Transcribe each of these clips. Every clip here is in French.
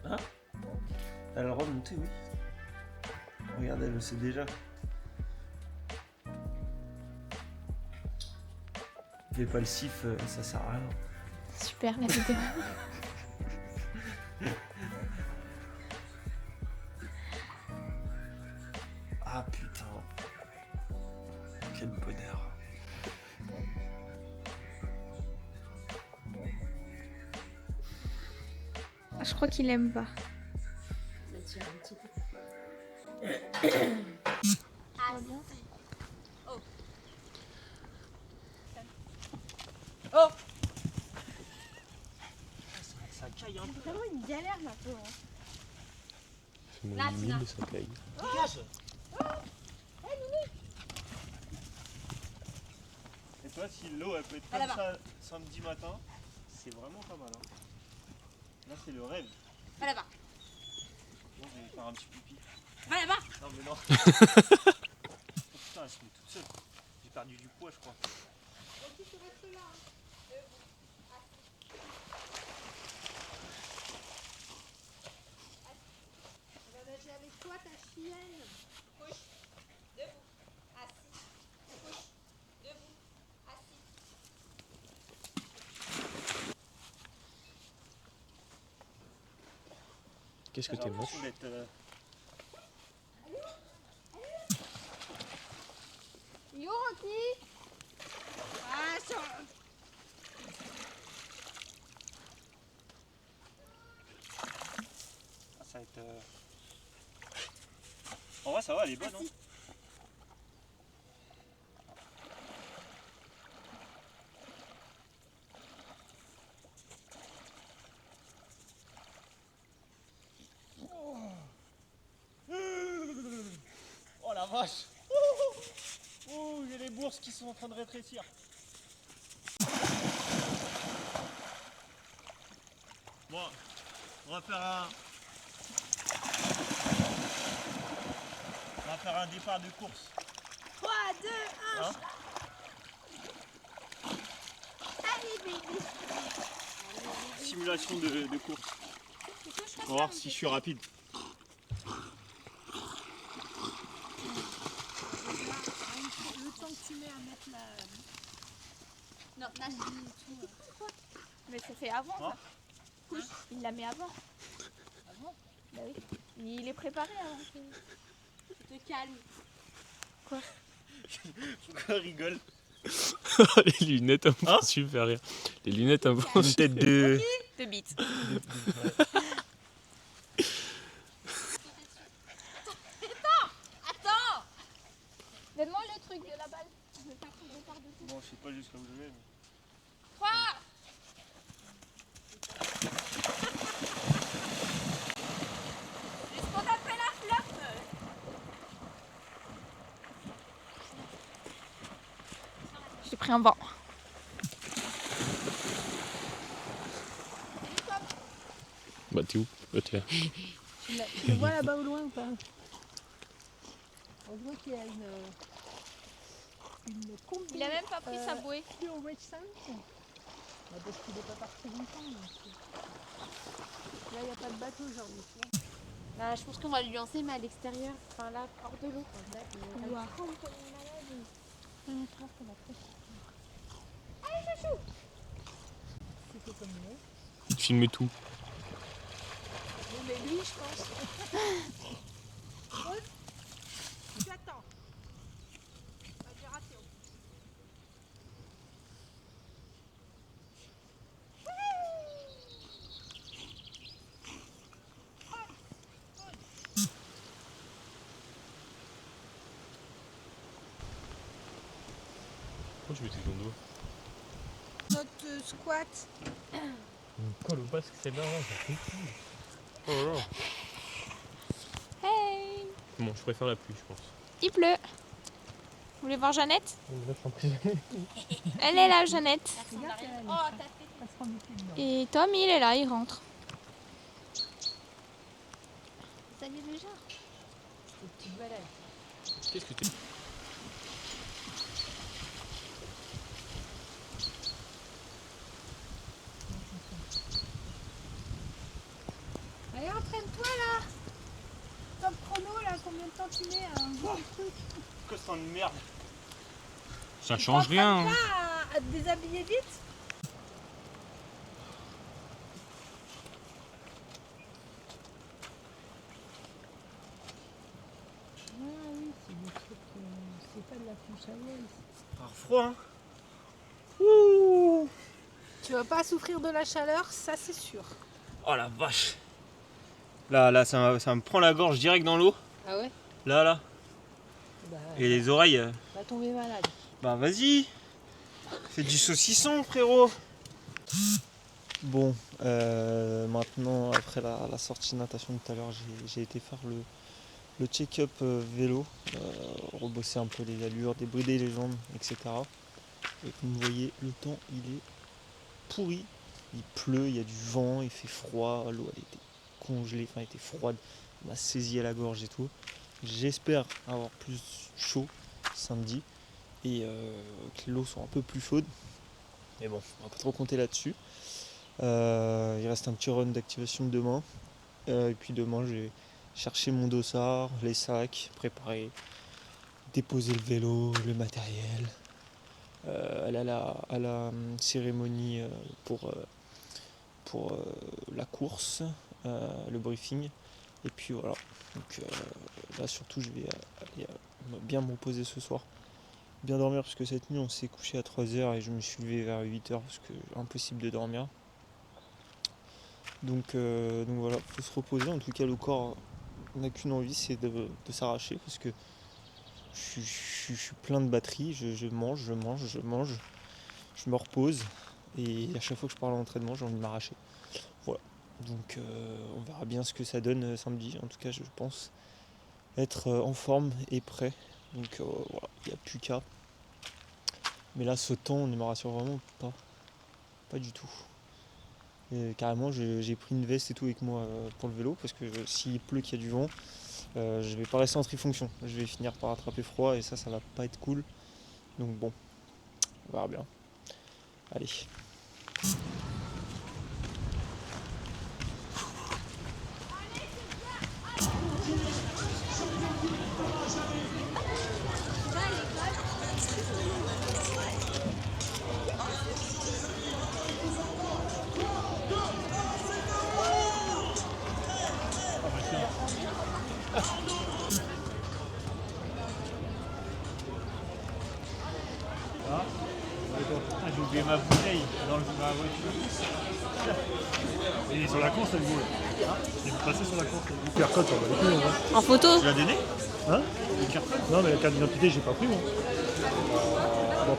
Hein? Elle a le droit de monter, oui. Regarde, elle le sait déjà. Fais pas le sif, ça sert à rien. Super la vidéo. Ah putain. Quel bonheur. Je crois qu'il aime pas. Oh! Ça caille un peu. Vraiment une galère là, peu. C'est mon Là, humide, Tina. ça caille. Dégage. Et toi, si l'eau elle peut être Ah, comme là-bas. ça samedi matin, c'est vraiment pas mal. Hein. Là, c'est le rêve. Va là-bas. Bon, je vais faire un petit pipi. Va là-bas. Non, mais non. Oh, putain, elle se met toute seule. J'ai perdu du poids, je crois. On va nager avec toi, ta chienne. Couche. Debout. Assis. Couche. Debout. Assis. Qu'est-ce que t'es moche? Yo, Rocky. Ah, ça. Ça va être. En vrai, ça va, elle est bonne. Hein. Oh la vache! Oh, j'ai les bourses qui sont en train de rétrécir. Bon, on va faire un départ de course. 3, 2, 1. Hein? Allez, bébé. Simulation de course. On va voir si je suis rapide. Le temps que tu mets à mettre la. Non, nage tout. Mais ça fait avant Hein ça. Couche. Il la met avant. Avant? Bah oui. Il est préparé avant. Tu te calmes. Pourquoi elle rigole? Les lunettes, elles me font super rire. Les lunettes, elles me font Une tête de. De bite. Attends. Donne-moi le truc de la balle. Je vais faire ton départ de tout. Bon, je sais pas jusqu'à où je vais. Mais... 3. C'est ce qu'on appelle un flop. J'ai pris un vent. Bah, t'es où? Bah, t'es là. Tu le vois là-bas au loin ou pas? On voit qu'il y a une combi. Il a même pas pris sa bouée. Pure Racing. Parce qu'il n'est pas parti longtemps. Donc... Là, il n'y a pas de bateau aujourd'hui. Là, je pense qu'on va lui lancer, mais à l'extérieur. Enfin, là, hors de l'eau. Wow. Allez, chouchou. C'était comme nous. Il te filme tout. Non, mais lui, je pense. Tu attends. J'ai raté. Pourquoi tu mettais ton doigt? Notre squat. Colle au basque, c'est marrant, ça fait fou. Oh là là. Hey. Bon, je préfère la pluie, je pense. Il pleut. Vous voulez voir Jeannette? On est là, je suis emprisonné. Elle est là, Jeannette. Regarde, Oh, t'as fait. Et Tom, il est là, il rentre. Ça y est déjà. Qu'est-ce que tu... Allez, entraîne-toi là. Top chrono là, combien de temps tu mets à un truc? Que c'est une merde. Ça change rien. Hein. À te déshabiller vite. Ah oui, c'est des trucs, c'est pas de la planche à voile. Par froid, hein. Ouh. Tu vas pas souffrir de la chaleur, ça c'est sûr. Oh la vache. Là, ça me prend la gorge direct dans l'eau. Ah ouais? Là. Bah, Et les oreilles. va tomber malade. Bah vas-y. Fais du saucisson, frérot. Bon, maintenant, après la sortie de natation de tout à l'heure, j'ai été faire le check-up vélo, rebosser un peu les allures, débrider les jambes, etc. Et comme vous voyez, le temps, il est pourri. Il pleut, il y a du vent, il fait froid, l'eau elle était congelée, enfin elle était froide, elle m'a saisi à la gorge et tout. J'espère avoir plus chaud samedi et que l'eau soit un peu plus chaude. Mais bon, on va pas trop compter là-dessus. Il reste un petit run d'activation demain. Et puis demain, je vais chercher mon dossard, les sacs, préparer, déposer le vélo, le matériel. Aller à la cérémonie pour la course, le briefing. Et puis voilà. Donc là surtout je vais aller bien me reposer ce soir. Bien dormir parce que cette nuit on s'est couché à 3h et je me suis levé vers 8h parce que impossible de dormir. Donc voilà, faut se reposer. En tout cas le corps n'a qu'une envie, c'est de s'arracher parce que je suis plein de batterie, je mange, je me repose et à chaque fois que je pars à l'entraînement j'ai envie de m'arracher. Voilà. Donc on verra bien ce que ça donne samedi. En tout cas je pense être en forme et prêt. Donc voilà, il n'y a plus qu'à. Mais là ce temps ne me rassure vraiment pas du tout. Et carrément j'ai pris une veste et tout avec moi pour le vélo parce que s'il pleut, qu'il y a du vent, je vais pas rester en trifonction. Je vais finir par attraper froid et ça va pas être cool. Donc bon, on verra bien. Allez. J'ai oublié ma bouteille dans ma voiture. Il est sur la course, elle boule. Il est passé sur la course. Le QR code, ça va les couilles, hein. En photo? Tu l'as donné? Hein? Le QR code? Non, mais la carte d'identité, j'ai pas pris, moi. Bon.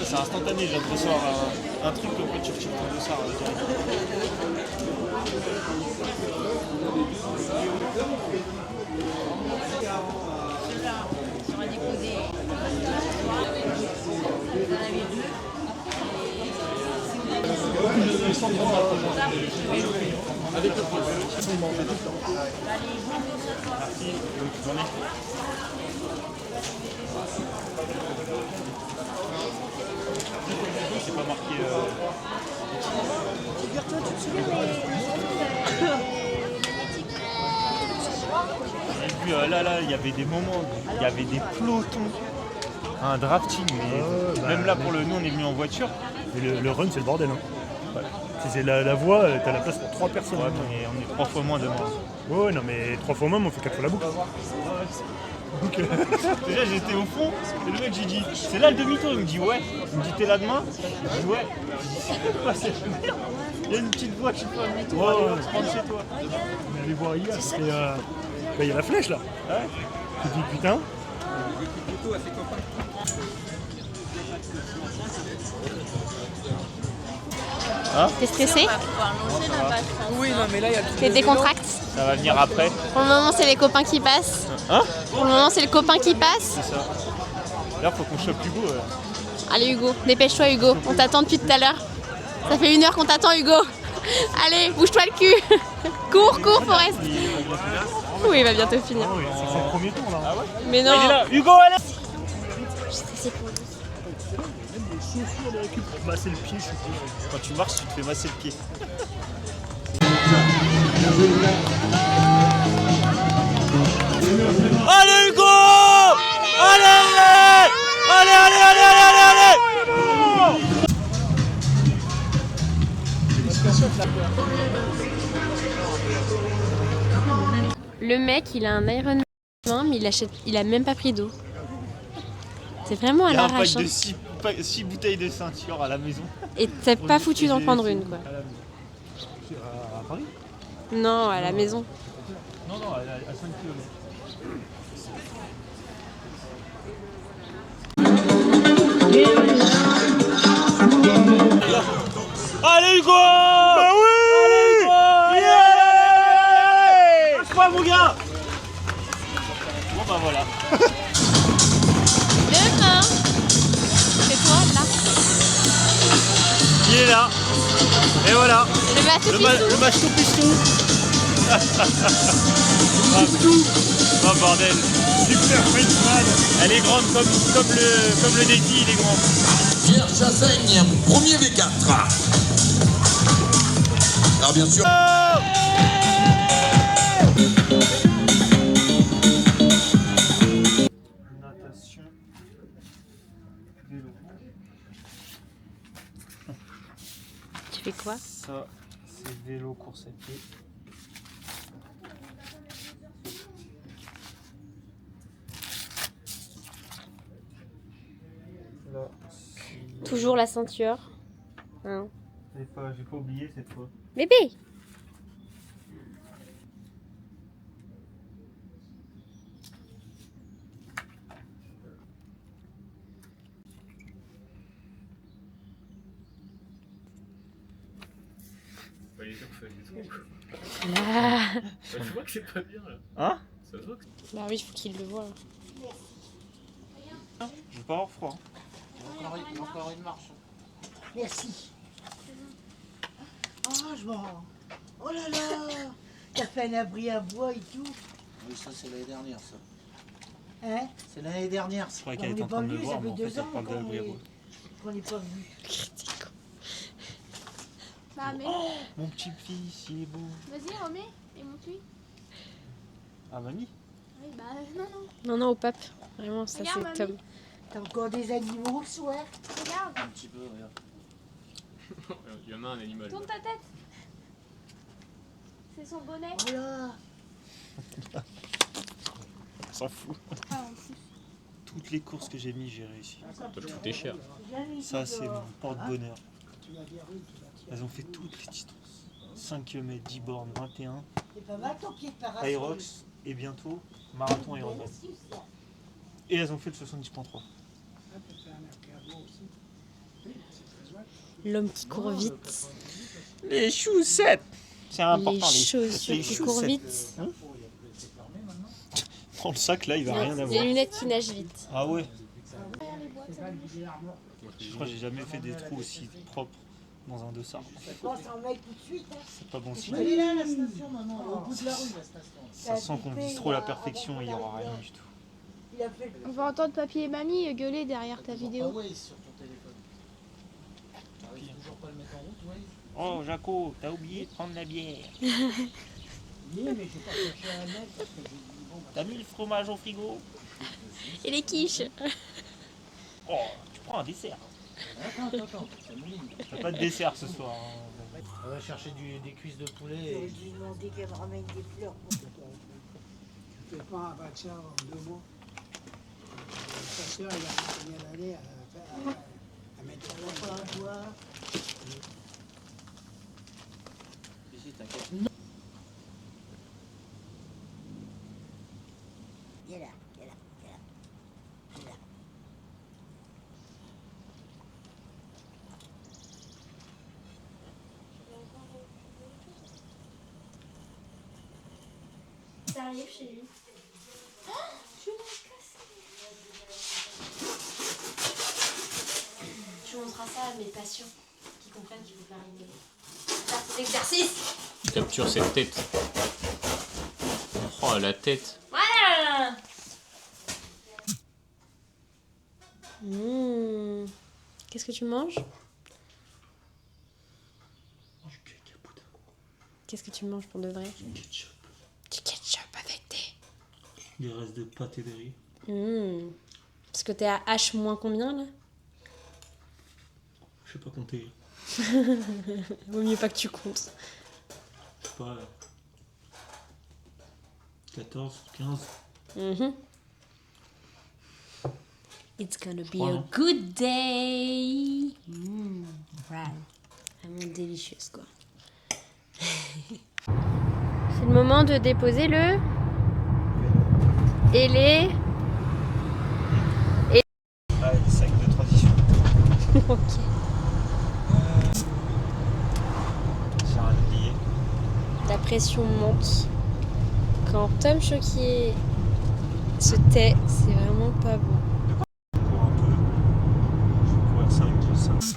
C'est instantané, je viens de recevoir un truc comme quoi tu retires ton dossard direct. J'aurais déposé. Merci, bonne journée. C'est pas marqué. Figure-toi, tu te souviens J'ai vu là, il y avait des moments, il y avait des pelotons, un drafting, mais même là pour le nous on est venu en voiture. Et le run, c'est le bordel, hein. Ouais. Si c'est la voie, t'as la place pour 3 personnes. Ouais, on est 3 fois moins demain. Ouais, non, mais 3 fois moins, mais on fait 4 fois la boucle. Donc, déjà j'étais au fond, et le mec j'ai dit, c'est là le demi-tour, il me dit ouais, il me dit t'es là demain, je dis ouais, c'est quoi cette merde? Il y a une petite voie qui fait un demi-tour, Ouais, allez, ouais. on se rentre chez toi. on est allé voir hier, et il y a la flèche, là. Ouais. Tu te dis, putain. T'es stressé? Oui, non, mais là, il y a le truc T'es de vélo. décontracté? Ça va venir après. Pour le moment, c'est les copains qui passent. Hein? Pour le moment, c'est le copain qui passe. C'est ça. Là, faut qu'on chope Hugo. Allez, Hugo, dépêche-toi, Hugo. On t'attend depuis tout à l'heure. Ça fait 1 heure qu'on t'attend, Hugo. Allez, bouge-toi le cul. Cours, Forest. Oui, il va bientôt finir. Oh, c'est son premier tour là. Ah ouais? Mais non. Il est là. Hugo, allez! Même les chaussures de récup pour masser le pied, je suis sûr. Quand tu marches, tu te fais masser le pied. Allez Hugo! Allez! Le mec, il a un Ironman, mais il a même pas pris d'eau. C'est vraiment à Il y a un l'arrache. pack de 6 bouteilles de ceinture à la maison. Et t'as pas foutu d'en prendre une, quoi. À Paris? Non, à la maison. Non, à 5 km. Allez Hugo! Bah oui! Allez Hugo! Yeah! Lâche-moi mon gars! Bon bah voilà. Demain. C'est toi, là. Il est là. Et voilà. Le bateau Le pistou. match tout pistou. Oh bordel. Super Frenchman. Elle est grande comme le défi, il est grand. Pierre Chassaigne, premier V4. Alors bien sûr. Natation, vélo. Tu fais quoi? Ça, c'est vélo, course à pied. Là, c'est... Toujours la ceinture. Hein. J'ai pas oublié cette fois. Bébé. Là. Ça se voit que c'est pas bien là. Hein? Ça se voit que Bah oui, il faut qu'il le voie. Je vais pas avoir froid. Encore une marche. Merci. Oh, je m'en... Oh là là. T'as fait un abri à bois et tout. Oui, ça c'est l'année dernière, ça. Hein? C'est l'année dernière, ça. Je croyais On qu'elle était n'est en pas train de me venu, voir, ça mais fait en fait, 2 ans elle parle de qu'on l'abri à bois. n'est pas venu. Bah, mais. Mon petit fils, il est beau. Vas-y, remets et monte-lui. Ah, mamie? Oui, bah, non. Non, non, au pape. Vraiment, ça Regarde, c'est mamie. Tom. T'as encore des animaux le soir? Regarde, Un petit peu, regarde. il y en a un animal. tourne ta tête. C'est son bonnet. Oh là. On s'en fout. Ah, en plus. Toutes les courses que j'ai mis, j'ai réussi. Tout est cher. Ça, c'est mon porte-bonheur. Elles ont fait toutes les distances. 5 km, 10 bornes, 21, C'est pas mal ton pied de parasol. Aerox et bientôt marathon Ironman. Et elles ont fait le 70.3. L'homme qui court vite. Les chaussettes! C'est important. Les chaussures qui courent chaussettes. vite. Prends le sac là, il va rien Les avoir. lunettes qui nagent vite. Ah ouais? Je crois que j'ai jamais fait des trous aussi propres dans un dossard. On s'en va tout de suite. Hein. C'est pas bon signe. Elle est là la station, maman. Au bout de la rue, la station. Ça sent qu'on vise trop la perfection et il n'y aura rien du tout. Il a fait On va entendre papy et mamie gueuler derrière ta vidéo. Ah ouais, sur ton téléphone. T'arrives toujours pas à le mettre en route, ouais. Oh Jaco, t'as oublié de prendre la bière. Oui, mais j'ai pas cherché à mettre parce que j'ai dit bon. T'as mis le fromage au frigo? Et les quiches. Oh, tu prends un dessert. Attends, ça mouline. T'as pas de dessert ce soir. Hein. On va chercher des cuisses de poulet. J'aurais dû demander qu'elle me ramène des fleurs. Je fais pas un vaccin en 2 mois. Sa soeur, il a combien d'années à mettre la On va pas boire. Ici, t'inquiète. Viens là, viens là, viens là. Viens là. ça arrive chez lui. Oh, je l'ai cassé. Je montrerai ça à mes patients qui comprennent qu'il faut faire des exercices. Capture cette tête. Oh, la tête. Voilà. Qu'est-ce que tu manges? Qu'est-ce que tu manges pour de vrai? Du ketchup. Du ketchup avec Des restes de pâté de riz. des... Parce que t'es à H moins combien là? Je sais pas compter. Vaut mieux pas que tu comptes. Je sais pas. 14, 15. It's gonna be Crois, a non good day. Right. Vraiment délicieuse quoi. C'est le moment de déposer le et les... Ah, les sacs de transition. Ok. J'ai rien oublié. La pression monte. Quand Tom Choquier se tait, c'est vraiment pas bon. Je cours un peu. Je vais courir 5.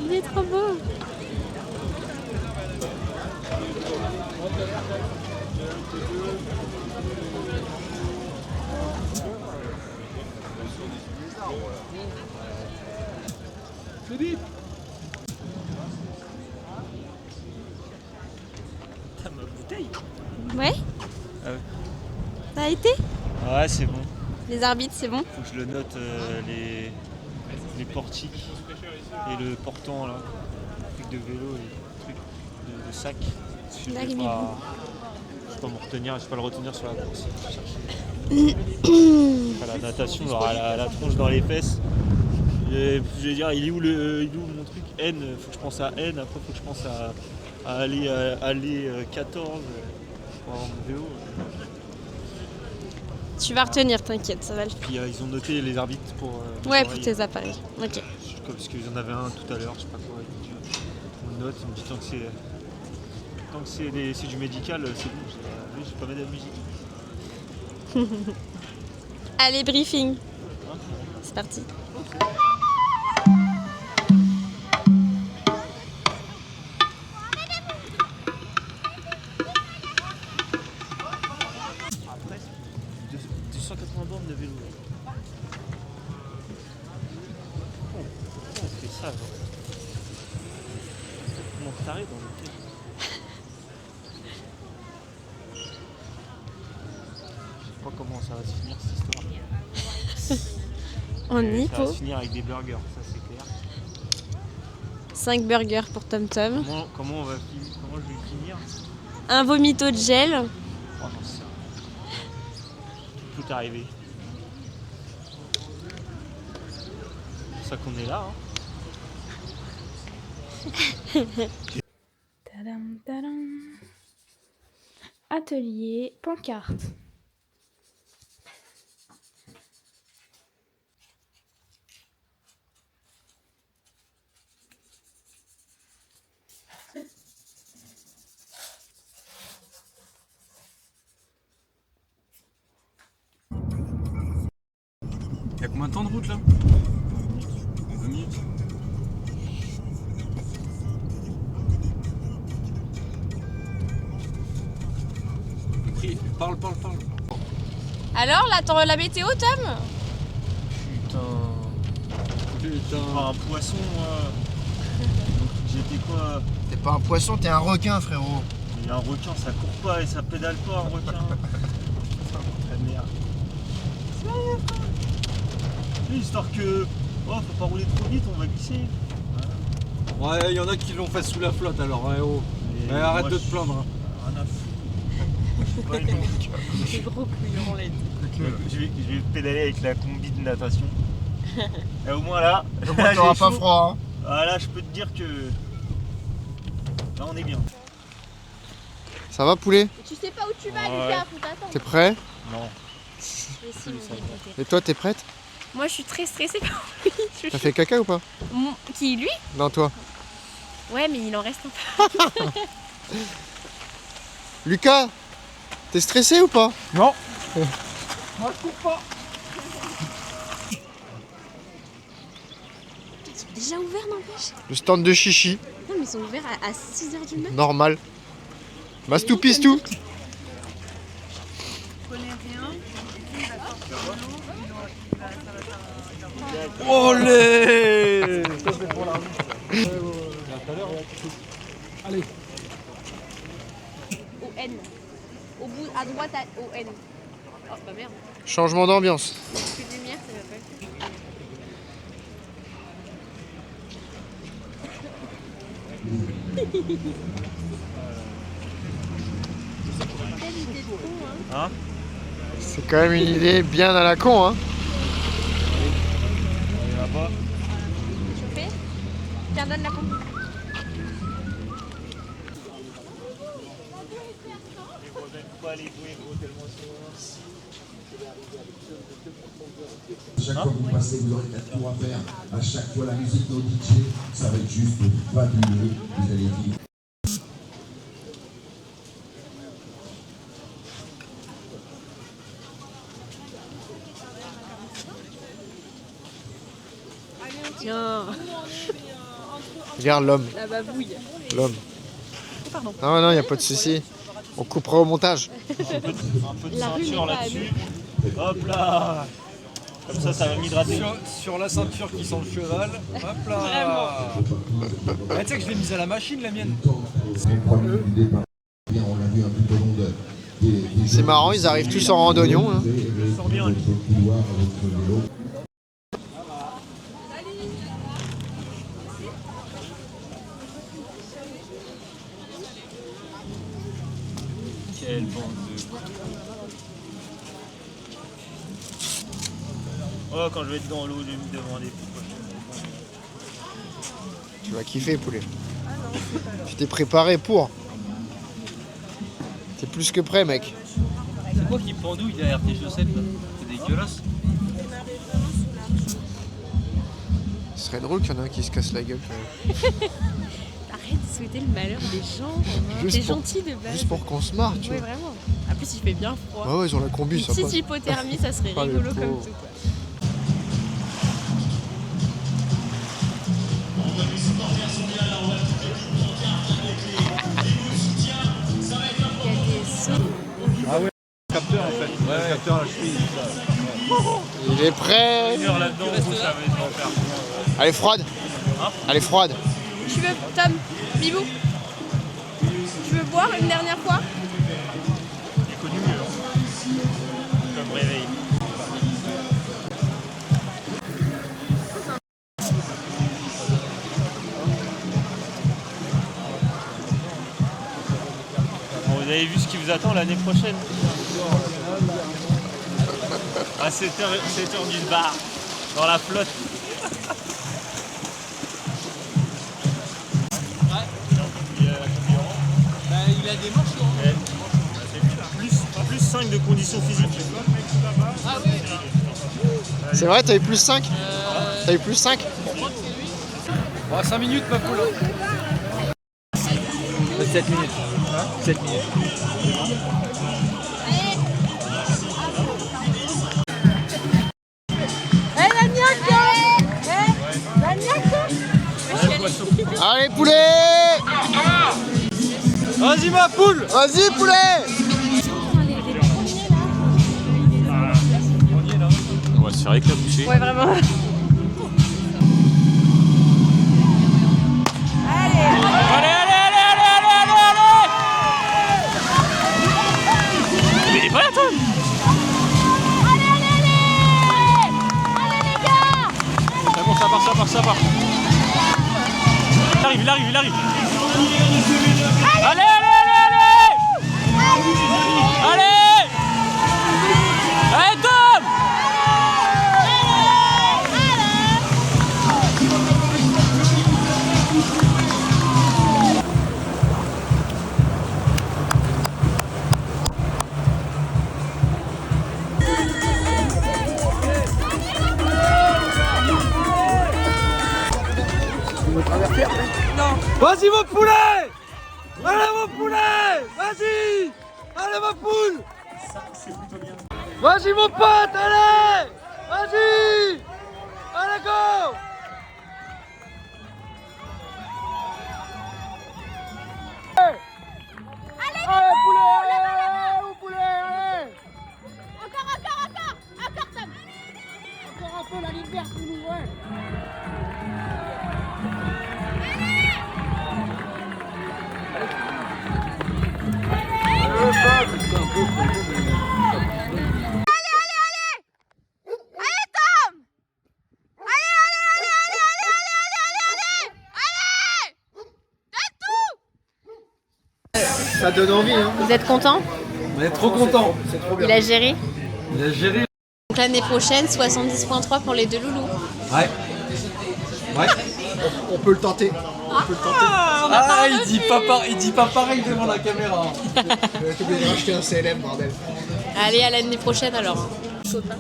Il est trop beau. T'as ma bouteille. Ouais. Ah ouais. Ça a été? Ouais, c'est bon. Les arbitres, c'est bon? Faut que je le note les portiques et le portant là. Le truc de vélo et le truc de sac. Je Là, vais il est pas me retenir, je vais pas le retenir sur la course. Je vais chercher. Enfin, la natation, genre, la tronche dans les fesses. Je vais dire, il est où mon truc? N, faut que je pense à N, après faut que je pense à aller 14 pour avoir mon vélo. Tu vas retenir, t'inquiète, ça va le faire. Puis ils ont noté les arbitres pour Ouais, les pour oreilles. tes appareils. Ok. Parce qu'il y en avait un tout à l'heure, je sais pas quoi. On note, il me dit tant que c'est du médical, c'est bon. Je vais pas mettre de la musique. Allez, briefing. C'est parti. Après, 280 bornes de vélo. Pourquoi on fait ça genre Comment t'arrives dans le quai? Je sais pas comment ça va se finir cette histoire. En Ça va hippo. se finir avec des burgers, ça c'est clair. 5 burgers pour Tom Tom. Comment je vais finir? Un vomito de gel. Oh, j'en sais rien. Tout peut arriver. C'est pour ça qu'on est là. Tadam, tadam. Atelier, pancarte. Il y a combien de temps de route là? 2 minutes. Parle. Alors, là, la météo, Tom? Putain, un poisson, moi. J'étais quoi? T'es pas un poisson, t'es un requin, frérot. Mais un requin, ça court pas et ça pédale pas, un requin. La merde. Histoire que. Oh, faut pas rouler trop vite, on va glisser. Ouais, il y en a qui l'ont fait sous la flotte alors, ouais, oh. Et Arrête moi, de te plaindre. Hein. Rien à foutre. Je suis pas une C'est gros couillon, les je vais pédaler avec la combi de natation. Et au moins là, Au moins, t'auras j'ai pas chaud. froid. Hein. Ah là, je peux te dire que. Là, on est bien. Ça va poulet? Tu sais pas où tu vas, Ouais. Lucas, faut t'attendre. T'es prêt? Non. Mais si, mon dégoûté. Et toi t'es prête? Moi, je suis très stressée par lui. T'as fait caca ou pas? Qui, lui? Non toi. Ouais, mais il en reste un peu. Lucas, t'es stressé ou pas? Non. Moi, je cours pas. Ils sont déjà ouverts, n'empêche. Le stand de chichi, Non, mais ils sont ouverts à 6h du matin. normal. Mastou pistou. Olé! Allez. Au N. Au bout, à droite, au N. Oh, bah merde. Changement d'ambiance. Plus de lumière, ça va pas le faire. Quelle idée de con, hein. C'est quand même une idée bien à la con hein. Chauffé. Tiens, donne la pompe. Chaque fois que vous passez, vous aurez 4 tours à faire. À chaque fois, la musique de DJ, ça va être juste fabuleux. Vous allez vivre. Tiens, Regarde l'homme, la babouille. l'homme. Pardon. Non non, y a pas de souci. On coupera au montage. Un peu de La rue ceinture n'est pas là-dessus. Hop là. Comme ça va m'hydrater. Sur la ceinture qui sent le cheval. Hop là! Ah, tu sais que je l'ai mise à la machine, la mienne. Les premiers du départ, bien, on l'a vu un tout au long de. C'est marrant, ils arrivent tous en randonnion. Hein. sens bien, lui. Votre couloir, votre vélo. Quelle bande de... Oh, quand je vais être dans l'eau, je vais me demander pourquoi je... Tu vas kiffer poulet. Tu t'es préparé pour. T'es plus que prêt mec. C'est quoi qui pendouille derrière tes chaussettes là? C'est dégueulasse. Ce serait drôle qu'il y en a un qui se casse la gueule. Quand même. Arrête de souhaiter le malheur des gens. Juste T'es pour- gentil de base. Juste pour qu'on se marre, tu Ouais, vois. vraiment. En plus, il fait bien froid. Ouais, ouais, ils ont la combi, Une ça petite passe. hypothermie, ça serait Ah, les rigolo comme pauvres. tout. Quoi. Il y a des sauts. Capteur en fait. Ouais, le capteur à la cheville. Il est prêt. là-dedans, ça va être l'enfer. Elle est froide. Elle est froide. Tu veux, Tom, Bibou, tu veux boire une dernière fois? J'ai connu mieux. Comme réveil. Bon, vous avez vu ce qui vous attend l'année prochaine? À 7h du bar, dans la flotte. Il a des manches, Plus 5 de conditions physiques. C'est vrai, t'as eu plus 5 T'as eu plus 5 Bon, 5 minutes, ma poule. 7 minutes. 7 minutes. Allez poulet. Vas-y, ma poule! Vas-y poulet. On va se faire éclaboucher. Ouais, vraiment. Mais il est pas là, Tom! C'est bon, ça part. Il arrive. Allez! Allez, Tom! Vas-y mon poulet! Allez mon poulet! Vas-y! Allez ma poule! Vas-y mon pote, allez! Vas-y! Allez go! Allez, Allez poulet! Allez mon poulet! Allez! Encore, Tom. Encore un peu la ligne verte, nous, ouais! Ça donne envie, hein. Vous êtes content? On est trop contents. Il a géré. Il a géré. Donc l'année prochaine, 70.3 pour les deux loulous. Ouais. Ouais. On peut le tenter. Ah, il dit pas pareil devant la caméra. T'es obligé de racheter un CLM, bordel. Allez, à l'année prochaine alors. Copain.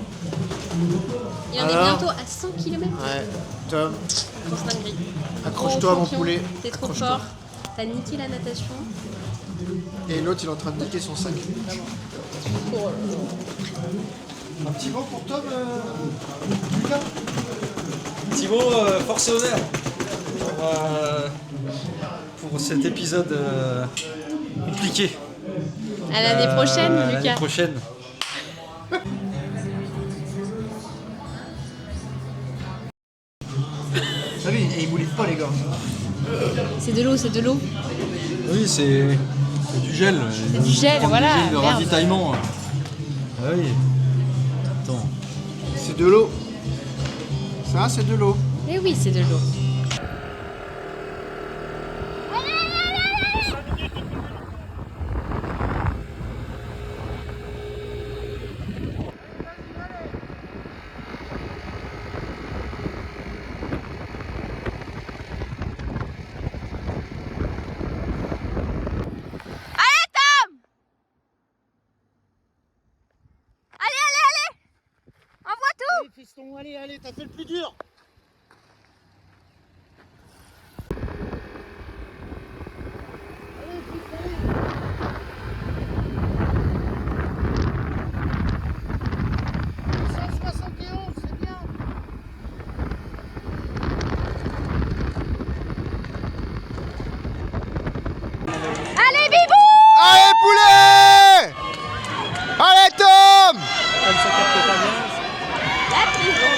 Il en est bientôt à 100 km. Ouais. Tom, Grosse dinguerie. accroche-toi Oh, mon champion, poulet. T'es trop Accroche-toi. fort. T'as niqué la natation. Et l'autre, il est en train de niquer son sac. Oh. Un petit mot pour Tom, Lucas. Petit mot, force et honneur pour cet épisode compliqué. À l'année prochaine, À Lucas. l'année prochaine. T'as vu, il mouline pas les gars. C'est de l'eau, c'est de l'eau. Oui, c'est du gel. C'est du gel, voilà. Du gel de Merde. ravitaillement. Ah oui. Attends. C'est de l'eau. Ça, c'est de l'eau. Eh oui, c'est de l'eau. Allez, fiston, allez, t'as fait le plus dur. Allez, fils, allez. C'est bien. Allez, Bibou! Allez poulet! Allez Tom! Comme ça capte pas bien. La prison,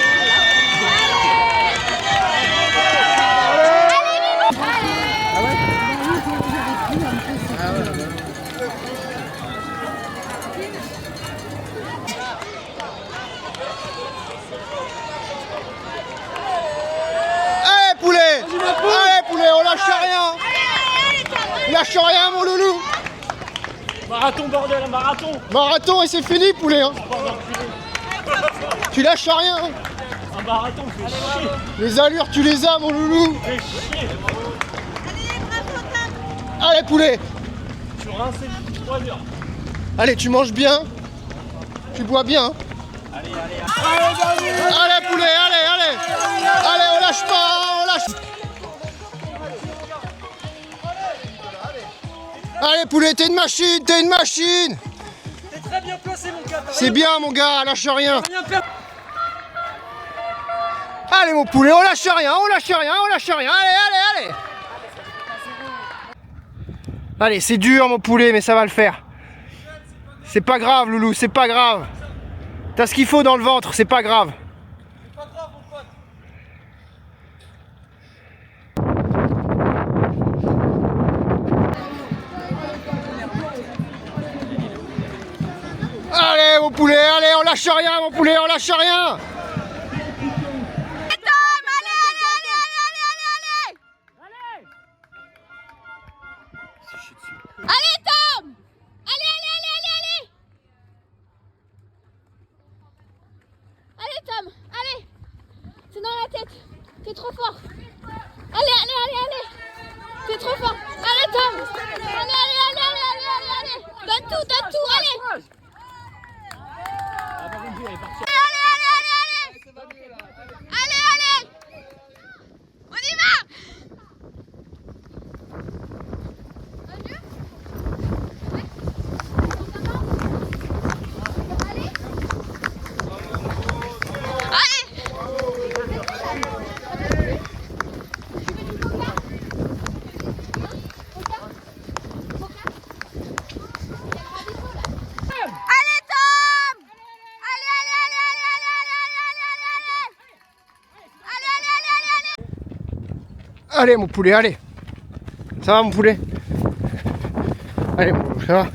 Allez poulet! Allez poulet, on lâche rien! Lâche rien mon loulou! Marathon, bordel, un marathon. Marathon et c'est fini poulet hein. Tu lâches rien hein. Un marathon, fait chier. Les allures tu les as mon loulou! Fait chier. Allez poulet! Je suis rincé depuis 3 heures. Allez tu manges bien! Tu bois bien! Allez. Allez poulet, allez! Allez on lâche pas, on lâche! Allez poulet, t'es une machine! T'es très bien placé mon gars. C'est bien mon gars, lâche rien! Bien placé. Allez mon poulet, on lâche rien! Allez! Allez, c'est dur mon poulet, mais ça va le faire. C'est pas grave loulou, c'est pas grave. T'as ce qu'il faut dans le ventre, c'est pas grave. Allez mon poulet, allez, on lâche rien mon poulet, on lâche rien. Allez, Tom! Allez! Allez, Tom! Allez! C'est dans la tête! T'es trop fort! Allez! T'es trop fort! Allez, Tom! Allez! Donne tout! Allez! Allez! On y va! Allez mon poulet, allez. Ça va mon poulet? Allez mon poulet, ça va?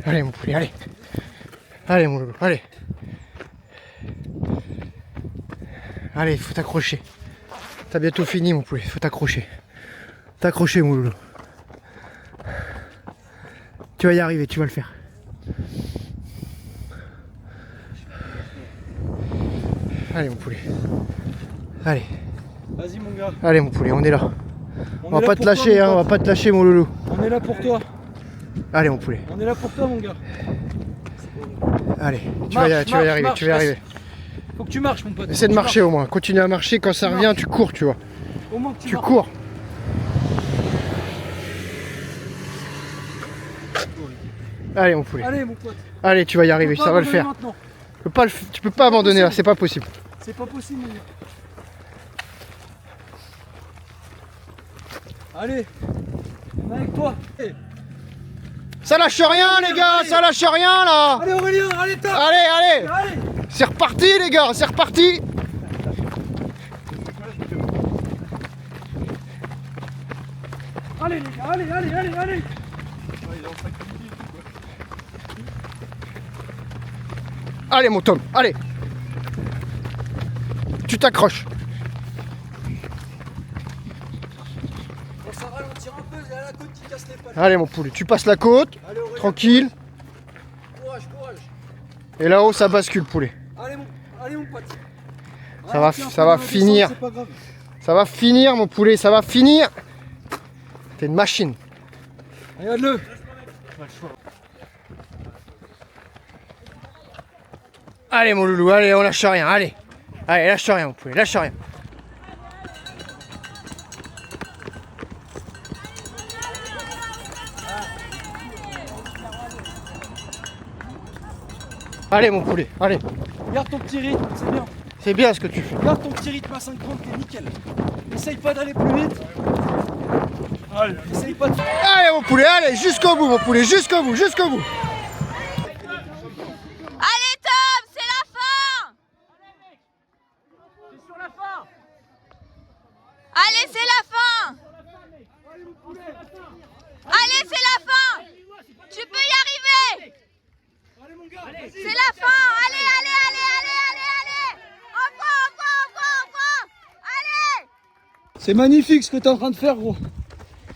Allez mon poulet, allez. Allez mon loulou, allez. Allez, il faut t'accrocher. T'as bientôt fini mon poulet, faut t'accrocher. T'accrocher mon loulou. Tu vas y arriver, tu vas le faire. Allez mon poulet. Allez. Vas-y mon gars. Allez mon poulet, on est là. On va est là pas pour te lâcher, toi, hein, on va pas te lâcher mon loulou. On est là pour toi. Allez mon poulet. On est là pour toi mon gars. Allez, tu vas y arriver, marche, tu vas y arriver. Faut que tu marches mon pote. Essaie de marcher au moins, continue à marcher, quand ça revient tu cours tu vois. Au moins que Tu marches. cours. Allez mon poulet. Allez mon pote. Allez, tu vas y arriver, Tu peux ça pas va le abandonner faire. maintenant. Tu peux pas abandonner là, c'est pas possible. C'est pas possible mon gars. Allez. On est avec toi. Allez. Ça lâche rien les gars, ça lâche rien là. Allez Aurélien, allez top. Allez, allez. Allez. C'est reparti les gars, c'est reparti. Allez les gars, allez. Allez mon Tom, allez. Tu t'accroches. Ça ralentir un peu, il y a la côte qui casse les pattes. Allez mon poulet, tu passes la côte, Allez, Aurélien. tranquille. Courage. Et là-haut ça bascule poulet. Allez mon pote. Ça va finir. C'est pas grave. Ça va finir mon poulet, ça va finir. T'es une machine. Regarde-le. Allez mon loulou, allez, on lâche rien, allez. Allez, lâche rien mon poulet, lâche rien. Allez mon poulet, allez. Garde ton petit rythme, c'est bien. C'est bien ce que tu fais. Garde ton petit rythme à 5 points, t'es nickel. Essaye pas d'aller plus vite. Allez. Essaye pas de... Allez mon poulet, allez, jusqu'au bout mon poulet, jusqu'au bout, jusqu'au bout. Allez Tom, c'est la fin. C'est sur la fin. Allez, c'est la fin. Allez, c'est la fin. Tu peux y arriver. Allez mon gars. C'est la fin. Allez. Encore. Allez. C'est magnifique ce que t'es en train de faire gros.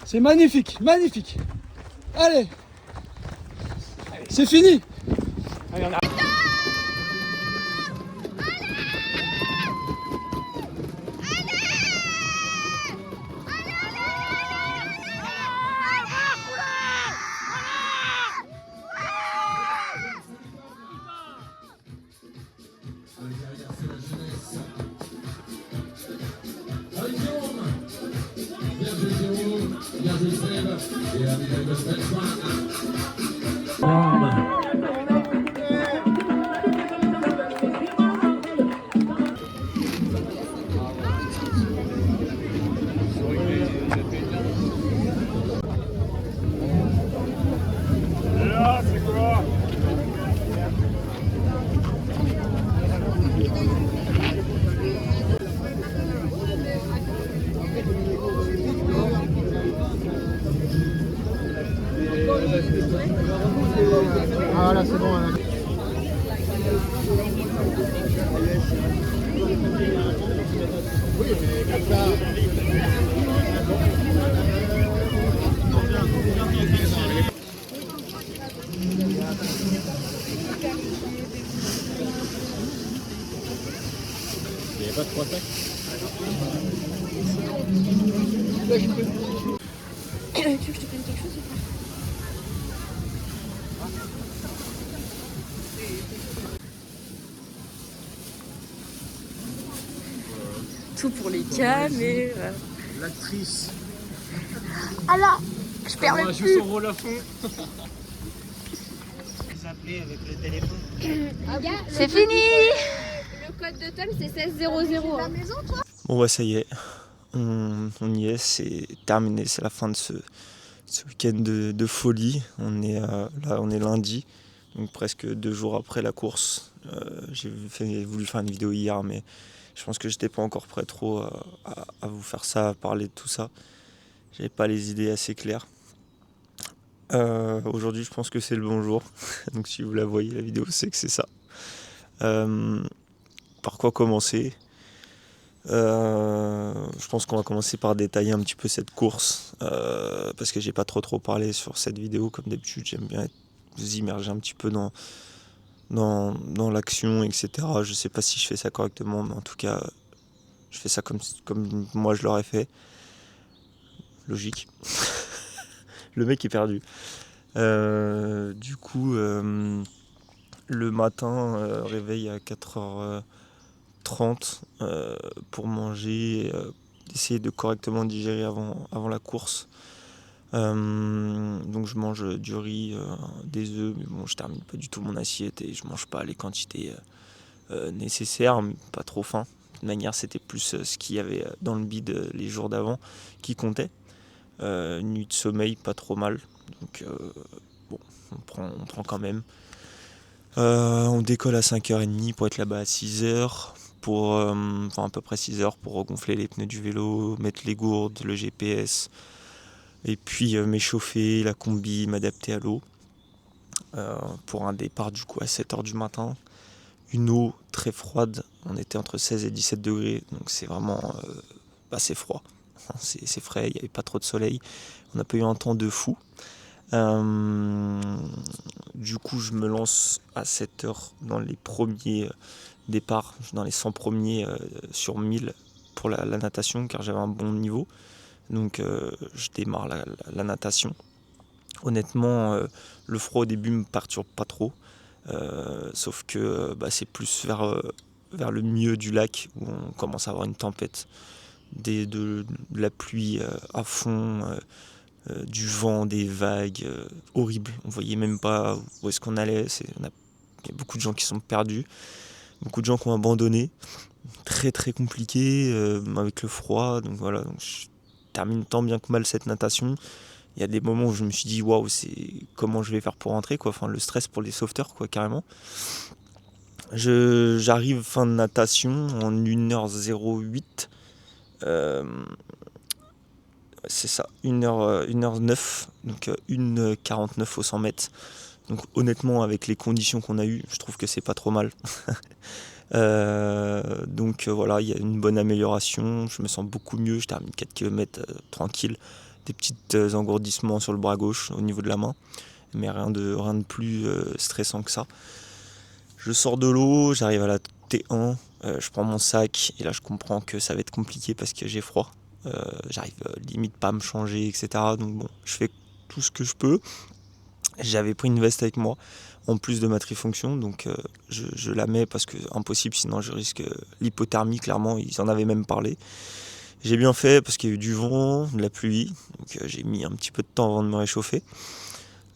C'est magnifique. Allez. C'est fini. Ah là c'est bon. Là. Il n'y avait pas de 3 sacs. Tu veux que je te prenne quelque chose ou pas? Tout pour les caméras. L'actrice. Alors, je perds le joue son rôle à fond. Avec le téléphone. C'est fini. Le code de Tom c'est 1600. La maison toi? Bon bah ça y est, on y est, c'est terminé, c'est la fin de ce week-end de folie. On est là, on est lundi, donc presque 2 jours après la course. J'ai voulu faire une vidéo hier, mais Je pense que j'étais pas encore prêt trop à vous faire ça, à parler de tout ça. J'avais pas les idées assez claires. Aujourd'hui, je pense que c'est le bon jour. Donc si vous la voyez, la vidéo, c'est que c'est ça. Par quoi commencer ? Je pense qu'on va commencer par détailler un petit peu cette course parce que j'ai pas trop parlé sur cette vidéo. Comme d'habitude, j'aime bien vous immerger un petit peu dans l'action, etc. Je sais pas si je fais ça correctement, mais en tout cas, je fais ça comme moi je l'aurais fait. Logique. Le mec est perdu. Du coup, le matin, réveil à 4h30 pour manger, essayer de correctement digérer avant la course. Donc je mange du riz, des œufs, mais bon, je termine pas du tout mon assiette et je mange pas les quantités nécessaires, mais pas trop faim. De toute manière, c'était plus ce qu'il y avait dans le bide les jours d'avant qui comptait. Une nuit de sommeil pas trop mal, donc bon, on prend quand même. On décolle à 5h30 pour être là-bas à 6h, enfin à peu près 6h pour regonfler les pneus du vélo, mettre les gourdes, le GPS, et puis m'échauffer, la combi, m'adapter à l'eau, pour un départ du coup à 7h du matin. Une eau très froide, on était entre 16 et 17 degrés, donc c'est vraiment assez froid. C'est frais, il n'y avait pas trop de soleil, on n'a pas eu un temps de fou. Du coup je me lance à 7h dans les premiers départs, dans les 100 premiers sur 1000 pour la natation, car j'avais un bon niveau. Donc je démarre la natation. Honnêtement, le froid au début me perturbe pas trop, sauf que c'est plus vers le milieu du lac où on commence à avoir une tempête, de la pluie à fond, du vent, des vagues horribles. On voyait même pas où est-ce qu'on allait. Il y a beaucoup de gens qui sont perdus, beaucoup de gens qui ont abandonné. Très très compliqué avec le froid. Donc voilà, donc je termine tant bien que mal cette natation. Il y a des moments où je me suis dit waouh, c'est comment je vais faire pour rentrer quoi. Enfin le stress pour les sauveteurs quoi, carrément. J'arrive fin de natation en 1h08. C'est ça, 1h09, donc 1h49 au 100 mètres. Donc honnêtement, avec les conditions qu'on a eues, je trouve que c'est pas trop mal. Donc voilà, il y a une bonne amélioration, je me sens beaucoup mieux, je termine 4 km tranquille. Des petits engourdissements sur le bras gauche au niveau de la main, mais rien de plus stressant que ça. Je sors de l'eau, j'arrive à la T1, je prends mon sac, et là je comprends que ça va être compliqué parce que j'ai froid. J'arrive limite pas à me changer, etc. Donc bon, je fais tout ce que je peux. J'avais pris une veste avec moi, en plus de ma trifonction, donc je la mets parce que impossible, sinon je risque l'hypothermie, clairement, ils en avaient même parlé. J'ai bien fait parce qu'il y a eu du vent, de la pluie, donc j'ai mis un petit peu de temps avant de me réchauffer.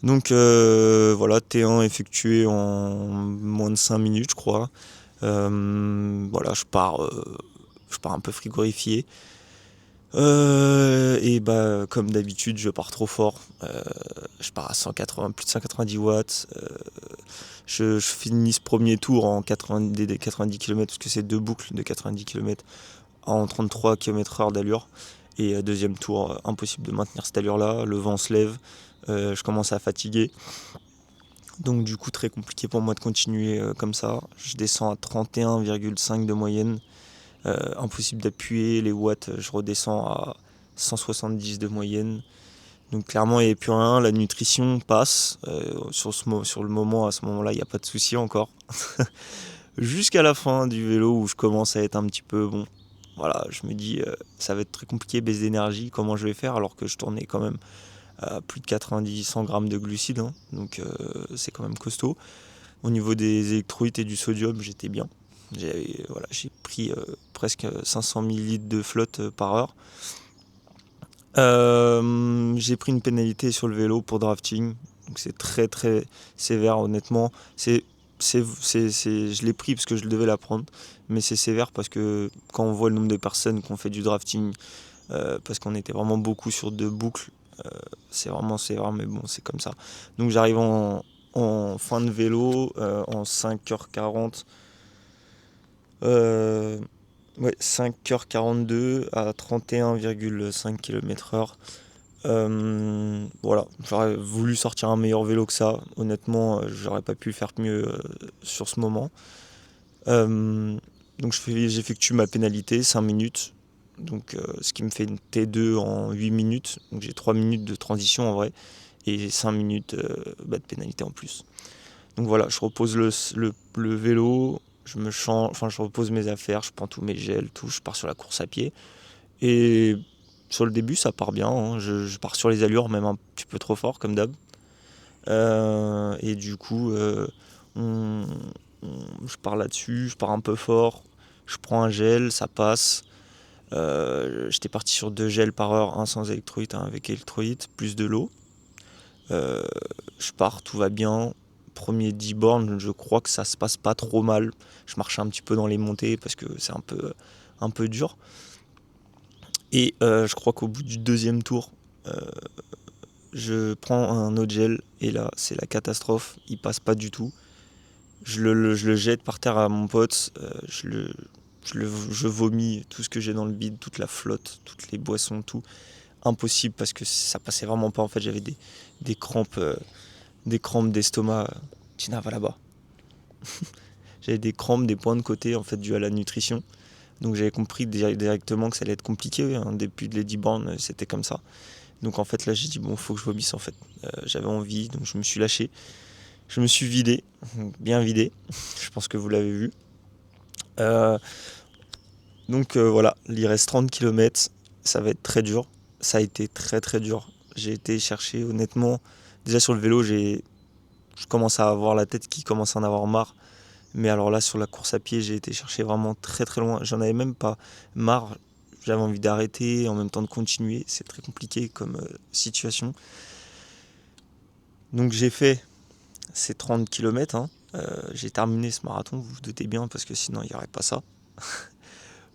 Donc voilà, T1 effectué en moins de 5 minutes, je crois. Voilà, je pars un peu frigorifié. Et comme d'habitude je pars trop fort, je pars à plus de 190 watts, je finis ce premier tour en 90 km parce que c'est 2 boucles de 90 km en 33 km/h d'allure, et deuxième tour impossible de maintenir cette allure là, le vent se lève, je commence à fatiguer, donc du coup très compliqué pour moi de continuer comme ça. Je descends à 31,5 de moyenne. Impossible d'appuyer, les watts je redescends à 170 de moyenne, donc clairement il n'y avait plus rien. La nutrition passe sur le moment, à ce moment là il n'y a pas de souci encore. Jusqu'à la fin du vélo où je commence à être un petit peu bon, voilà, je me dis ça va être très compliqué, baisse d'énergie, comment je vais faire alors que je tournais quand même à plus de 90-100 grammes de glucides, hein, donc c'est quand même costaud. Au niveau des électrolytes et du sodium, j'étais bien. J'ai pris presque 500 ml de flotte par heure. J'ai pris une pénalité sur le vélo pour drafting, donc c'est très très sévère honnêtement. Je l'ai pris parce que je devais la prendre, mais c'est sévère parce que quand on voit le nombre de personnes qui ont fait du drafting, parce qu'on était vraiment beaucoup sur 2 boucles, c'est vraiment sévère, mais bon c'est comme ça. Donc j'arrive en fin de vélo en 5h40. Ouais, 5h42 à 31,5 km/h. Voilà, j'aurais voulu sortir un meilleur vélo que ça. Honnêtement, j'aurais pas pu faire mieux sur ce moment. Donc j'effectue ma pénalité, 5 minutes. Donc, ce qui me fait une T2 en 8 minutes. Donc j'ai 3 minutes de transition en vrai. Et 5 minutes de pénalité en plus. Donc voilà, je repose le vélo, je me change, enfin je repose mes affaires, je prends tous mes gels, tout, je pars sur la course à pied. Et sur le début, ça part bien, hein. Je pars sur les allures, même un petit peu trop fort, comme d'hab. Et du coup, je pars là-dessus, je pars un peu fort, je prends un gel, ça passe. J'étais parti sur 2 gels par heure, un sans électrolyte, un avec électrolyte, plus de l'eau. Je pars, tout va bien. Premier 10 bornes, je crois que ça se passe pas trop mal. Je marchais un petit peu dans les montées parce que c'est un peu dur. Et je crois qu'au bout du 2e tour, je prends un autre gel et là, c'est la catastrophe. Il passe pas du tout. Je le jette par terre à mon pote. Je vomis tout ce que j'ai dans le bide, toute la flotte, toutes les boissons, tout. Impossible parce que ça passait vraiment pas. En fait, j'avais des crampes d'estomac. Tina, va là-bas. J'avais des crampes, des points de côté en fait dû à la nutrition. Donc j'avais compris directement que ça allait être compliqué. Hein. Depuis les 10 bornes, c'était comme ça. Donc en fait là j'ai dit bon, faut que je vomisse en fait. J'avais envie, donc je me suis lâché. Je me suis vidé, bien vidé. Je pense que vous l'avez vu. Donc voilà, il reste 30 km. Ça va être très dur. Ça a été très très dur. J'ai été chercher honnêtement. Déjà sur le vélo, je commence à avoir la tête qui commence à en avoir marre. Mais alors là, sur la course à pied, j'ai été chercher vraiment très très loin. J'en avais même pas marre. J'avais envie d'arrêter et en même temps de continuer. C'est très compliqué comme situation. Donc j'ai fait ces 30 km. Hein. J'ai terminé ce marathon, vous vous doutez bien, parce que sinon il n'y aurait pas ça.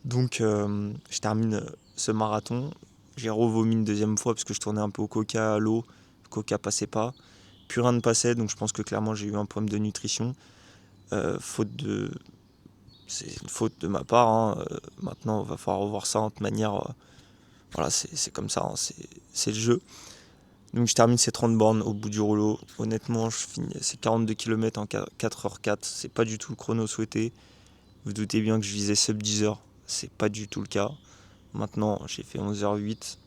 Donc je termine ce marathon. J'ai revomi une 2e fois parce que je tournais un peu au coca, à l'eau. Le coca passait pas. Plus rien ne passait, donc je pense que clairement j'ai eu un problème de nutrition. C'est une faute de ma part. Hein. Maintenant, il va falloir revoir ça. De manière, voilà, c'est comme ça. Hein. C'est le jeu. Donc, je termine ces 30 bornes au bout du rouleau. Honnêtement, je finis ces 42 km en 4h04. C'est pas du tout le chrono souhaité. Vous doutez bien que je visais sub 10 heures. C'est pas du tout le cas. Maintenant, j'ai fait 11h08,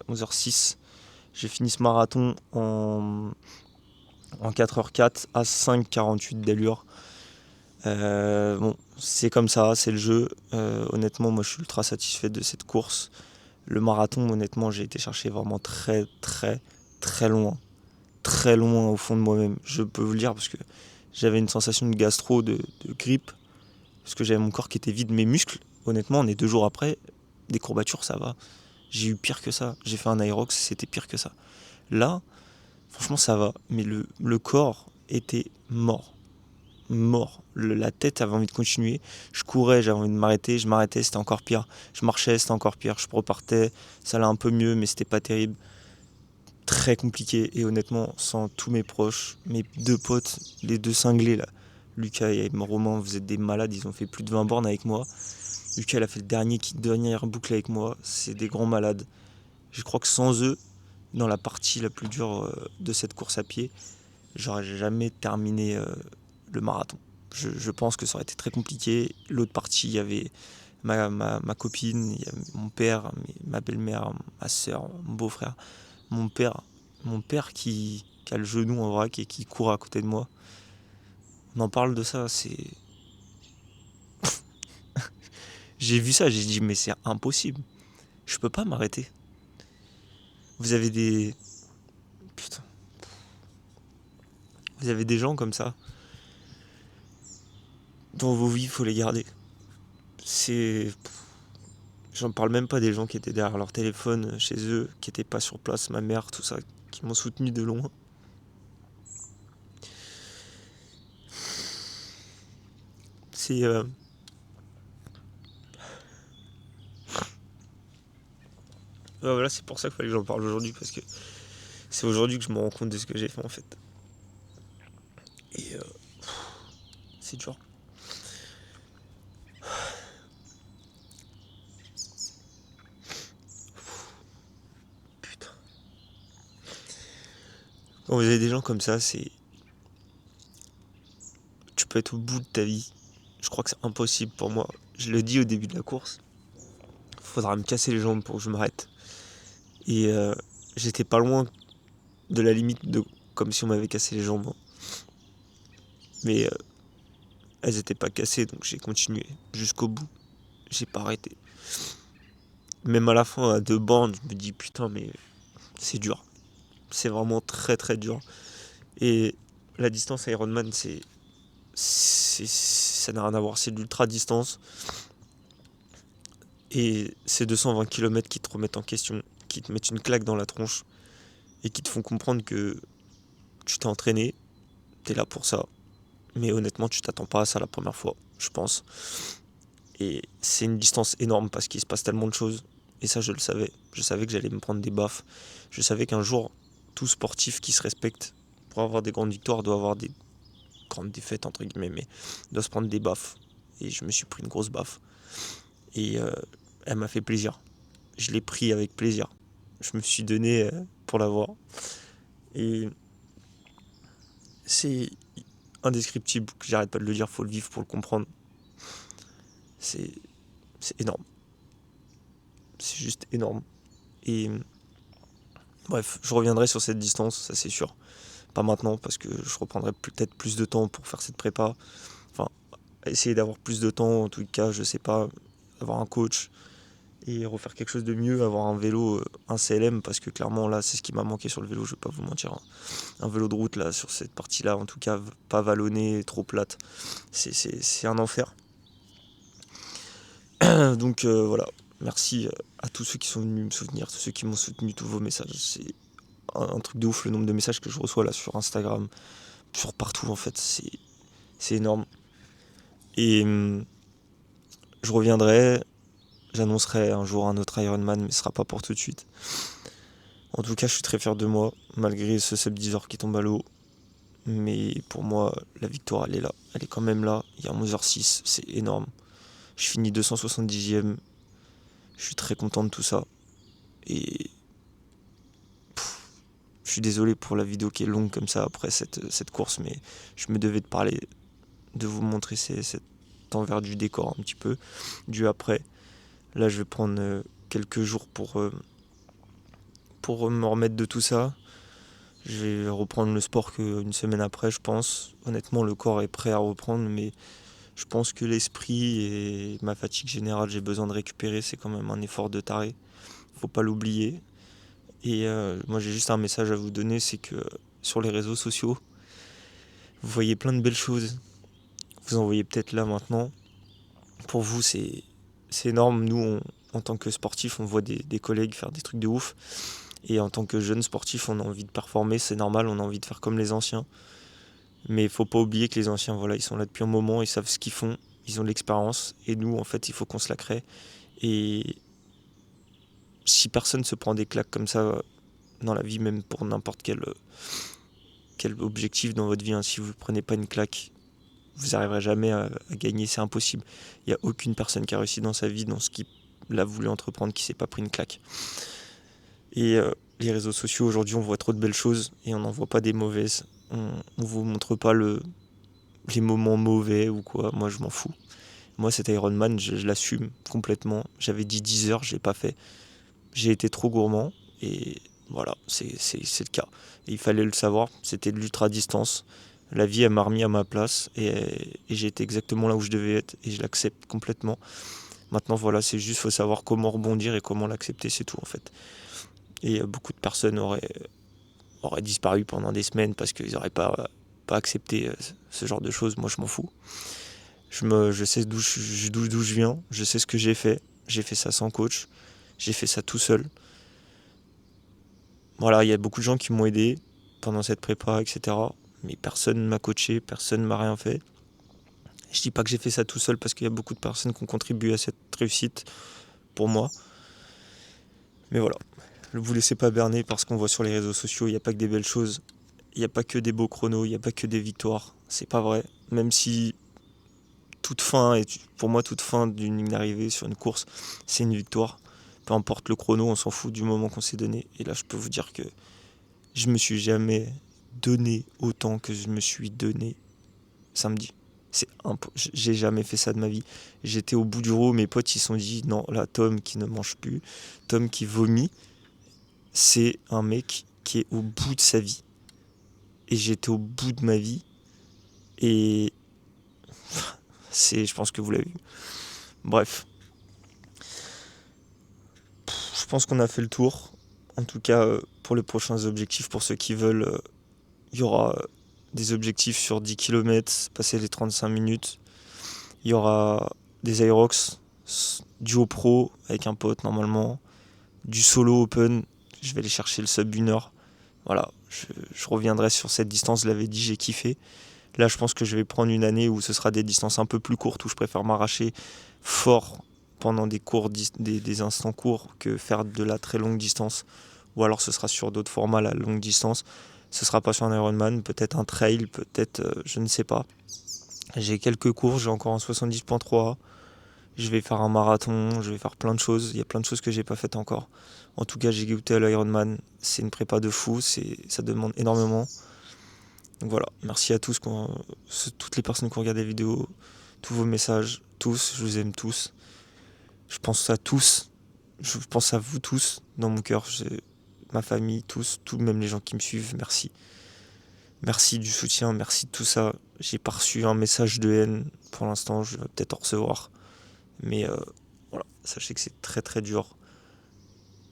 11h06. J'ai fini ce marathon en 4h04 à 5h48 d'allure. Bon, c'est comme ça, c'est le jeu. Honnêtement, moi je suis ultra satisfait de cette course. Le marathon, honnêtement, j'ai été chercher vraiment très très très loin. Très loin au fond de moi-même. Je peux vous le dire parce que j'avais une sensation de gastro, de grippe. Parce que j'avais mon corps qui était vide, mes muscles. Honnêtement, on est 2 jours après, des courbatures, ça va. J'ai eu pire que ça. J'ai fait un Aerox, c'était pire que ça. Là, franchement, ça va. Mais le corps était mort. La tête avait envie de continuer. Je courais, j'avais envie de m'arrêter. Je m'arrêtais, c'était encore pire. Je marchais, c'était encore pire. Je repartais, ça allait un peu mieux, mais c'était pas terrible. Très compliqué. Et honnêtement, sans tous mes proches, mes 2 potes, les 2 cinglés là, Lucas et Romain, vous êtes des malades. Ils ont fait plus de 20 bornes avec moi. Lucas, il a fait le dernière boucle avec moi. C'est des grands malades. Je crois que sans eux, dans la partie la plus dure de cette course à pied, j'aurais jamais terminé le marathon. Je pense que ça aurait été très compliqué. L'autre partie, il y avait ma copine, il y avait mon père, ma belle-mère, ma soeur, mon beau-frère, mon père qui a le genou en vrac et qui court à côté de moi. On en parle de ça, c'est... J'ai vu ça, j'ai dit mais c'est impossible. Je peux pas m'arrêter. Vous avez des... Putain. Vous avez des gens comme ça. Dans vos vies, il faut les garder. C'est... J'en parle même pas des gens qui étaient derrière leur téléphone chez eux, qui étaient pas sur place, ma mère, tout ça, qui m'ont soutenu de loin. C'est... Voilà, c'est pour ça qu'il fallait que j'en parle aujourd'hui, parce que c'est aujourd'hui que je me rends compte de ce que j'ai fait en fait. Et c'est dur. Quand vous avez des gens comme ça, tu peux être au bout de ta vie. Je crois que c'est impossible pour moi. Je le dis au début de la course. Faudra me casser les jambes pour que je m'arrête. Et j'étais pas loin de la limite de comme si on m'avait cassé les jambes. Mais elles étaient pas cassées, donc j'ai continué jusqu'au bout. J'ai pas arrêté. Même à la fin, à 2 bornes, je me dis putain, mais c'est dur. C'est vraiment très très dur. Et la distance Ironman, ça n'a rien à voir, c'est de l'ultra distance. Et c'est 220 km qui te remettent en question, qui te mettent une claque dans la tronche et qui te font comprendre que tu t'es entraîné, t'es là pour ça. Mais honnêtement, tu t'attends pas à ça la première fois, je pense. Et c'est une distance énorme parce qu'il se passe tellement de choses. Et ça, je le savais. Je savais que j'allais me prendre des baffes. Je savais qu'un jour, tout sportif qui se respecte, pour avoir des grandes victoires, doit avoir des grandes défaites, entre guillemets, mais doit se prendre des baffes. Et je me suis pris une grosse baffe. Et elle m'a fait plaisir. Je l'ai pris avec plaisir. Je me suis donné pour l'avoir. Et c'est indescriptible, que j'arrête pas de le dire, faut le vivre pour le comprendre. C'est énorme. C'est juste énorme. Et bref, je reviendrai sur cette distance, ça c'est sûr. Pas maintenant, parce que je reprendrai peut-être plus de temps pour faire cette prépa. Enfin, essayer d'avoir plus de temps, en tout cas, je sais pas, avoir un coach et refaire quelque chose de mieux, avoir un vélo, un CLM, parce que clairement là, c'est ce qui m'a manqué sur le vélo, je vais pas vous mentir. Un vélo de route là, sur cette partie-là, en tout cas, pas vallonné, trop plate. C'est un enfer. Donc voilà. Merci à tous ceux qui sont venus me soutenir, tous ceux qui m'ont soutenu, tous vos messages. C'est un truc de ouf le nombre de messages que je reçois là sur Instagram, sur partout en fait. C'est énorme. Et je reviendrai, j'annoncerai un jour un autre Ironman, mais ce sera pas pour tout de suite. En tout cas, je suis très fier de moi, malgré ce sub 10 heures qui tombe à l'eau. Mais pour moi, la victoire, elle est là. Elle est quand même là. Il y a 11h06, c'est énorme. Je finis 270e. Je suis très content de tout ça. Et je suis désolé pour la vidéo qui est longue comme ça après cette course, mais je me devais de parler, de vous montrer cet envers du décor un petit peu, du après. Là, je vais prendre quelques jours pour me remettre de tout ça. Je vais reprendre le sport qu'une semaine après, je pense. Honnêtement, le corps est prêt à reprendre, mais je pense que l'esprit et ma fatigue générale, j'ai besoin de récupérer. C'est quand même un effort de taré. Faut pas l'oublier. Et moi, j'ai juste un message à vous donner, c'est que sur les réseaux sociaux, vous voyez plein de belles choses. Vous en voyez peut-être là maintenant. Pour vous, c'est énorme. Nous, en tant que sportifs, on voit des collègues faire des trucs de ouf. Et en tant que jeune sportif, on a envie de performer. C'est normal, on a envie de faire comme les anciens. Mais il faut pas oublier que les anciens, voilà, ils sont là depuis un moment, ils savent ce qu'ils font, ils ont de l'expérience. Et nous, en fait, il faut qu'on se la crée. Et si personne se prend des claques comme ça dans la vie, même pour n'importe quel objectif dans votre vie, hein, si vous ne prenez pas une claque, vous n'arriverez jamais à gagner, c'est impossible. Il n'y a aucune personne qui a réussi dans sa vie, dans ce qu'il a voulu entreprendre, qui ne s'est pas pris une claque. Et les réseaux sociaux, aujourd'hui, on voit trop de belles choses et on n'en voit pas des mauvaises. On ne vous montre pas les moments mauvais ou quoi, moi je m'en fous. Moi, cet Ironman, je l'assume complètement. J'avais dit 10 heures, je l'ai pas fait. J'ai été trop gourmand et voilà, c'est le cas. Et il fallait le savoir, c'était de l'ultra distance. La vie, elle m'a remis à ma place et j'ai été exactement là où je devais être et je l'accepte complètement. Maintenant, voilà, c'est juste, faut savoir comment rebondir et comment l'accepter, c'est tout en fait. Et beaucoup de personnes auraient disparu pendant des semaines parce qu'ils n'auraient pas accepté ce genre de choses. Moi, je m'en fous. Je sais d'où je viens, je sais ce que j'ai fait. J'ai fait ça sans coach, j'ai fait ça tout seul. Voilà, il y a beaucoup de gens qui m'ont aidé pendant cette prépa, etc. Mais personne ne m'a coaché, personne ne m'a rien fait. Je dis pas que j'ai fait ça tout seul parce qu'il y a beaucoup de personnes qui ont contribué à cette réussite pour moi. Mais voilà, ne vous laissez pas berner par ce qu'on voit sur les réseaux sociaux. Il n'y a pas que des belles choses, il n'y a pas que des beaux chronos, il n'y a pas que des victoires. C'est pas vrai, même si pour moi toute fin d'une ligne d'arrivée sur une course, c'est une victoire. Peu importe le chrono, on s'en fout du moment qu'on s'est donné. Et là, je peux vous dire que je me suis jamais donné autant que je me suis donné samedi. J'ai jamais fait ça de ma vie. J'étais au bout du rouleau, mes potes ils se sont dit non, là Tom qui ne mange plus, Tom qui vomit, c'est un mec qui est au bout de sa vie. Et j'étais au bout de ma vie. Et je pense que vous l'avez vu. Bref. Je pense qu'on a fait le tour. En tout cas, pour les prochains objectifs, pour ceux qui veulent, il y aura des objectifs sur 10 km, passer les 35 minutes. Il y aura des Aerox, duo pro avec un pote normalement, du solo open. Je vais aller chercher le sub 1 heure. Voilà, je reviendrai sur cette distance, je l'avais dit, j'ai kiffé. Là, je pense que je vais prendre une année où ce sera des distances un peu plus courtes, où je préfère m'arracher fort pendant des instants courts que faire de la très longue distance. Ou alors ce sera sur d'autres formats, la longue distance. Ce sera pas sur un Ironman, peut-être un trail, peut-être, je ne sais pas. J'ai quelques cours, j'ai encore un 70.3. Je vais faire un marathon, je vais faire plein de choses. Il y a plein de choses que j'ai pas faites encore. En tout cas, j'ai goûté à l'Ironman. C'est une prépa de fou, ça demande énormément. Donc voilà, merci à tous, toutes les personnes qui ont regardé la vidéo, tous vos messages, tous, je vous aime tous. Je pense à tous, je pense à vous tous dans mon cœur, ma famille, tous, même les gens qui me suivent, merci. Merci du soutien, merci de tout ça. J'ai pas reçu un message de haine pour l'instant, je vais peut-être en recevoir. Mais voilà, sachez que c'est très très dur.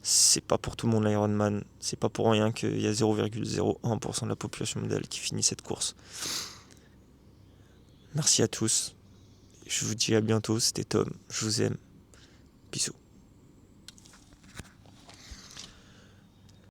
C'est pas pour tout le monde l'Ironman, c'est pas pour rien qu'il y a 0,01% de la population mondiale qui finit cette course. Merci à tous, je vous dis à bientôt, c'était Tom, je vous aime, bisous.